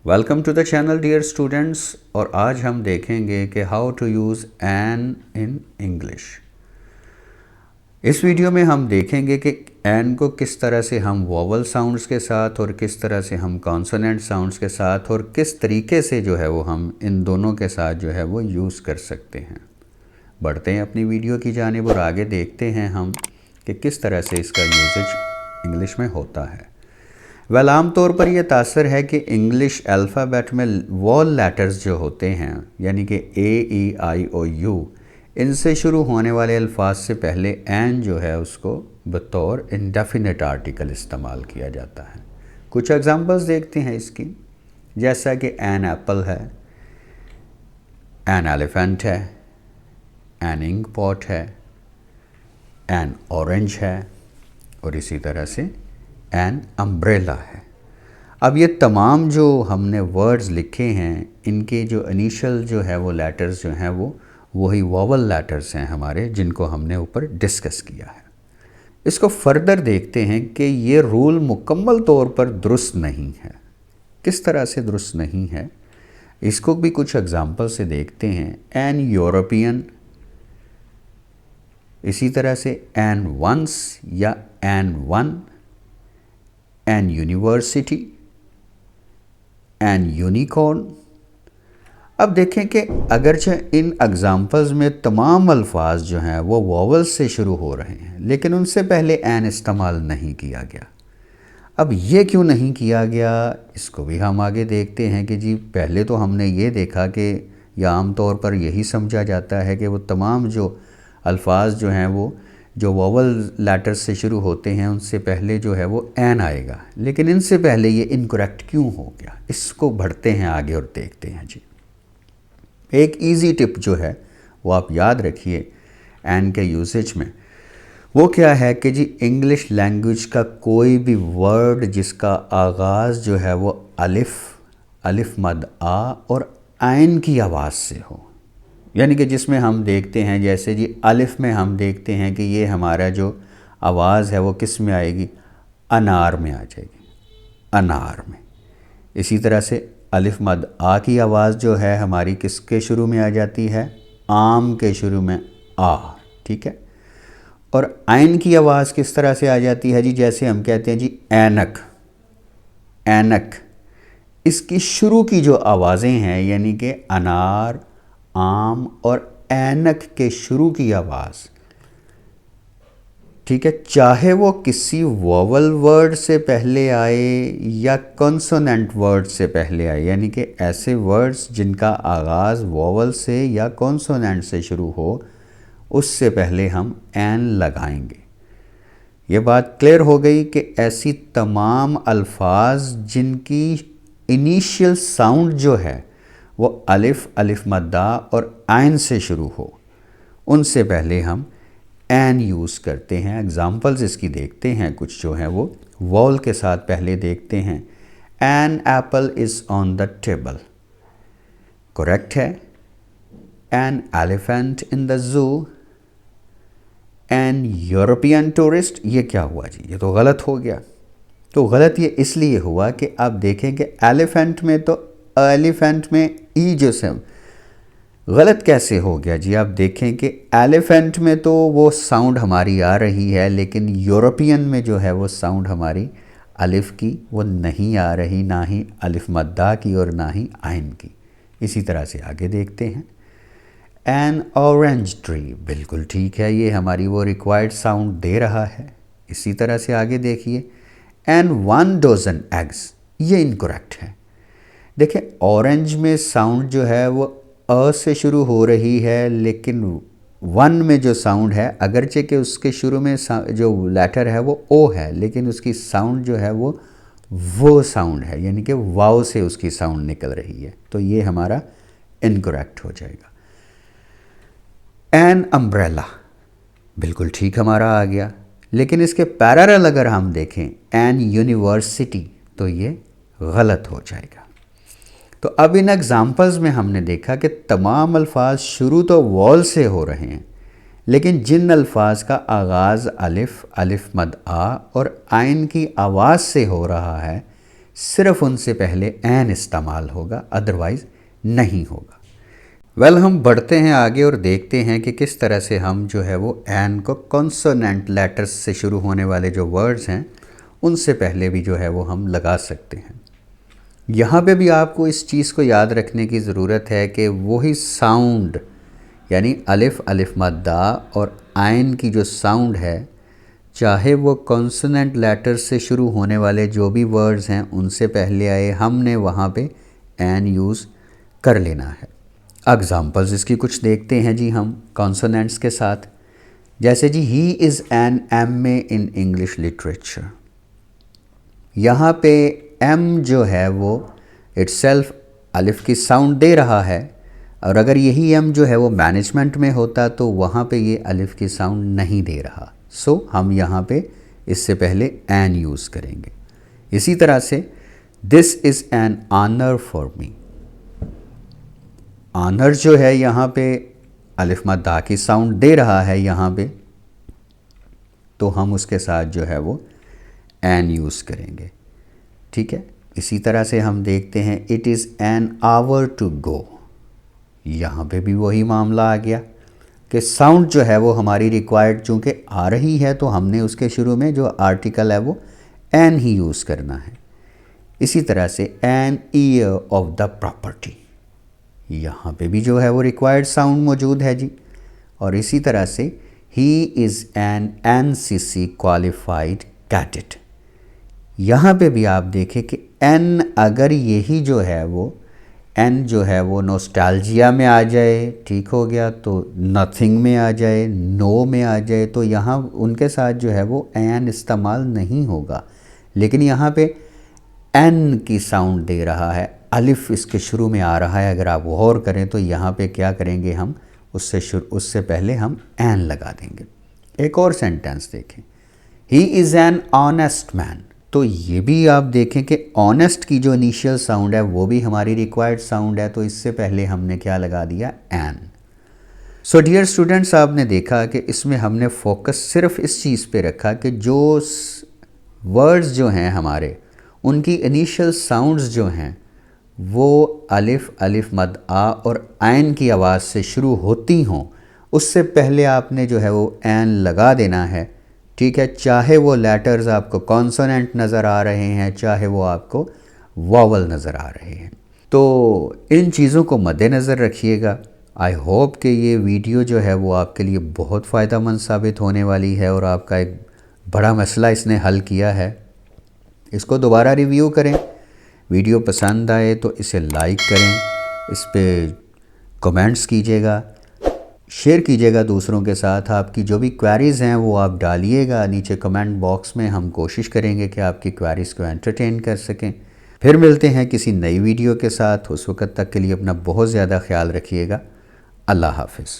Welcome to the channel dear students. और आज हम देखेंगे कि how to use an in English. इस वीडियो में हम देखेंगे कि एन को किस तरह से हम वोवल साउंड्स के साथ और किस तरह से हम कॉन्सोनेंट साउंड्स के साथ और किस तरीके से जो है वो हम इन दोनों के साथ जो है वो यूज़ कर सकते हैं। बढ़ते हैं अपनी वीडियो की जानिब और आगे देखते हैं हम कि किस तरह से इसका यूजेज इंग्लिश में होता है। आमतौर पर यह तासर है कि इंग्लिश अल्फ़ाबेट में वॉल लेटर्स जो होते हैं यानी कि AEIOU, इनसे शुरू होने वाले अल्फाज से पहले एन जो है उसको बतौर इंडेफिनिट आर्टिकल इस्तेमाल किया जाता है। कुछ एग्जांपल्स देखते हैं इसकी, जैसा कि एन एप्पल है, एन एलिफेंट है, एन इंक पॉट है, एन ऑरेंज है और इसी तरह से एन अम्ब्रेला है। अब ये तमाम जो हमने वर्ड्स लिखे हैं इनके जो इनिशियल जो है वो लेटर्स जो हैं वो वही वोवल लेटर्स हैं हमारे, जिनको हमने ऊपर डिस्कस किया है। इसको फर्दर देखते हैं कि ये रूल मुकम्मल तौर पर दुरुस्त नहीं है। किस तरह से दुरुस्त नहीं है इसको भी कुछ एग्जांपल से देखते हैं। एन यूरोपियन, इसी तरह से एन वंस या an one, an university, an unicorn. अब देखें कि अगरचे इन एग्जाम्पल्स में तमाम अल्फाज जो हैं वो वोवल से शुरू हो रहे हैं, लेकिन उनसे पहले एन इस्तेमाल नहीं किया गया। अब ये क्यों नहीं किया गया इसको भी हम आगे देखते हैं कि जी पहले तो हमने ये देखा कि या आम तौर पर यही समझा जाता है कि वो तमाम जो अल्फाज जो हैं वो जो वोवल लेटर्स से शुरू होते हैं उनसे पहले जो है वो एन आएगा, लेकिन इनसे पहले ये इनकरेक्ट क्यों हो गया। इसको बढ़ते हैं आगे और देखते हैं जी। एक इजी टिप जो है वो आप याद रखिए एन के यूसेज में, वो क्या है कि जी इंग्लिश लैंग्वेज का कोई भी वर्ड जिसका आगाज़ जो है वो अलिफ मद आ और आइन की आवाज़ से हो, यानी कि जिसमें हम देखते हैं जैसे जी अलिफ में हम देखते हैं कि ये हमारा जो आवाज़ है वो किस में आएगी, अनार में आ जाएगी, अनार में। इसी तरह से अलिफ मद आ की आवाज़ जो है हमारी किसके शुरू में आ जाती है, आम के शुरू में आ, ठीक है। और आइन की आवाज़ किस तरह से आ जाती है जी, जैसे हम कहते हैं जी ऐनक, ऐनक। इसकी शुरू की जो आवाज़ें हैं यानी कि अनार, आम और ऐनक के शुरू की आवाज़, ठीक है, चाहे वो किसी वोवल वर्ड से पहले आए या कॉन्सोनेंट वर्ड से पहले आए, यानी कि ऐसे वर्ड्स जिनका आगाज़ वोवल से या कॉन्सोनेंट से शुरू हो, उससे पहले हम एन लगाएंगे। ये बात क्लियर हो गई कि ऐसी तमाम अल्फाज जिनकी इनिशियल साउंड जो है वो अलिफ मद्दा और आइन से शुरू हो, उनसे पहले हम एन यूज़ करते हैं। एग्जाम्पल्स इसकी देखते हैं, कुछ जो हैं वो वॉल के साथ पहले देखते हैं। An apple is on the table, correct है। An elephant in the zoo, an European tourist, ये क्या हुआ जी, ये तो गलत हो गया। तो गलत ये इसलिए हुआ कि आप देखें कि एलिफेंट में तो एलिफेंट में ई जो से गलत कैसे हो गया जी। आप देखें कि एलिफेंट में तो वो साउंड हमारी आ रही है, लेकिन यूरोपियन में जो है वो साउंड हमारी अलिफ की वो नहीं आ रही, ना ही अलिफ मद्दा की और ना ही आइन की। इसी तरह से आगे देखते हैं। एन ऑरेंज ट्री, बिल्कुल ठीक है, ये हमारी वो रिक्वायर्ड साउंड दे रहा है। इसी तरह से आगे देखिए। एन 1 डजन एग्स, ये इनकरेक्ट है। देखिए ऑरेंज में साउंड जो है वो अ से शुरू हो रही है, लेकिन वन में जो साउंड है अगरचे कि उसके शुरू में जो लेटर है वो ओ है, लेकिन उसकी साउंड जो है वो साउंड है, यानी कि वाव से उसकी साउंड निकल रही है, तो ये हमारा इनकरेक्ट हो जाएगा। एन अम्ब्रेला, बिल्कुल ठीक हमारा आ गया, लेकिन इसके पैरेलल अगर हम देखें एन यूनिवर्सिटी तो ये गलत हो जाएगा। तो अब इन एग्जाम्पल्स में हमने देखा कि तमाम अल्फाज शुरू तो वॉल से हो रहे हैं, लेकिन जिन अल्फाज का आगाज़ अलिफ मद आ और आइन की आवाज़ से हो रहा है, सिर्फ उनसे पहले एन इस्तेमाल होगा, अदरवाइज़ नहीं होगा। वेल, हम बढ़ते हैं आगे और देखते हैं कि किस तरह से हम जो है वो एन को कॉन्सोनेंट लेटर्स से शुरू होने वाले जो वर्ड्स हैं उनसे पहले भी जो है वो हम लगा सकते हैं। यहाँ पे भी आपको इस चीज़ को याद रखने की ज़रूरत है कि वही साउंड, यानी अलिफ, अलिफ मद्दा और आइन की जो साउंड है, चाहे वो कॉन्सोनेंट लेटर्स से शुरू होने वाले जो भी वर्ड्स हैं उनसे पहले आए, हमने वहाँ पे एन यूज़ कर लेना है। एग्ज़ाम्पल्स इसकी कुछ देखते हैं जी हम कॉन्सोनेंट्स के साथ। जैसे जी, he is an MA in English literature. यहाँ पे एम जो है वो इट्सेल्फ अलिफ की साउंड दे रहा है, और अगर यही एम जो है वो मैनेजमेंट में होता तो वहाँ पे ये अलिफ की साउंड नहीं दे रहा। सो हम यहाँ पे इससे पहले एन यूज़ करेंगे। इसी तरह से this is an honour for me. Honour जो है यहाँ पे अलिफ मद्दा की साउंड दे रहा है यहाँ पे, तो हम उसके साथ जो है वो एन यूज़ करेंगे। ठीक है। इसी तरह से हम देखते हैं it is an hour to go. यहाँ पे भी वही मामला आ गया कि साउंड जो है वो हमारी रिक्वायर्ड चूँकि आ रही है तो हमने उसके शुरू में जो आर्टिकल है वो एन ही यूज़ करना है। इसी तरह से an year of the property, यहाँ पे भी जो है वो रिक्वायर्ड साउंड मौजूद है जी। और इसी तरह से ही is N NCC qualified cadet. यहाँ पे भी आप देखें कि एन, अगर यही जो है वो एन जो है वो नोस्टैल्जिया में आ जाए, ठीक हो गया, तो नथिंग में आ जाए, नो में आ जाए, तो यहाँ उनके साथ जो है वो एन इस्तेमाल नहीं होगा। लेकिन यहाँ पे एन की साउंड दे रहा है, अलिफ इसके शुरू में आ रहा है। अगर आप गौर करें तो यहाँ पे क्या करेंगे हम, उससे पहले हम एन लगा देंगे। एक और सेंटेंस देखें, ही इज़ एन ऑनेस्ट मैन। तो ये भी आप देखें कि ऑनेस्ट की जो इनिशियल साउंड है वो भी हमारी रिक्वायर्ड साउंड है, तो इससे पहले हमने क्या लगा दिया, एन। सो डियर स्टूडेंट्स, आपने देखा कि इसमें हमने फोकस सिर्फ इस चीज़ पे रखा कि जो वर्ड्स जो हैं हमारे, उनकी इनिशियल साउंड्स जो हैं वो अलिफ, अलिफ मद आ और आइन की आवाज़ से शुरू होती हों, उससे पहले आपने जो है वो एन लगा देना है। ठीक है। चाहे वो लेटर्स आपको कॉन्सोनेंट नज़र आ रहे हैं, चाहे वो आपको वॉवल नज़र आ रहे हैं। तो इन चीज़ों को मद्देनज़र रखिएगा। आई होप कि ये वीडियो जो है वो आपके लिए बहुत फ़ायदेमंद साबित होने वाली है और आपका एक बड़ा मसला इसने हल किया है। इसको दोबारा रिव्यू करें। वीडियो पसंद आए तो इसे लाइक करें, इस पर कमेंट्स कीजिएगा, शेयर कीजिएगा दूसरों के साथ। आपकी जो भी क्वेरीज़ हैं वो आप डालिएगा नीचे कमेंट बॉक्स में। हम कोशिश करेंगे कि आपकी क्वेरीज़ को एंटरटेन कर सकें। फिर मिलते हैं किसी नई वीडियो के साथ। उस वक्त तक के लिए अपना बहुत ज़्यादा ख्याल रखिएगा। अल्लाह हाफ़िज़।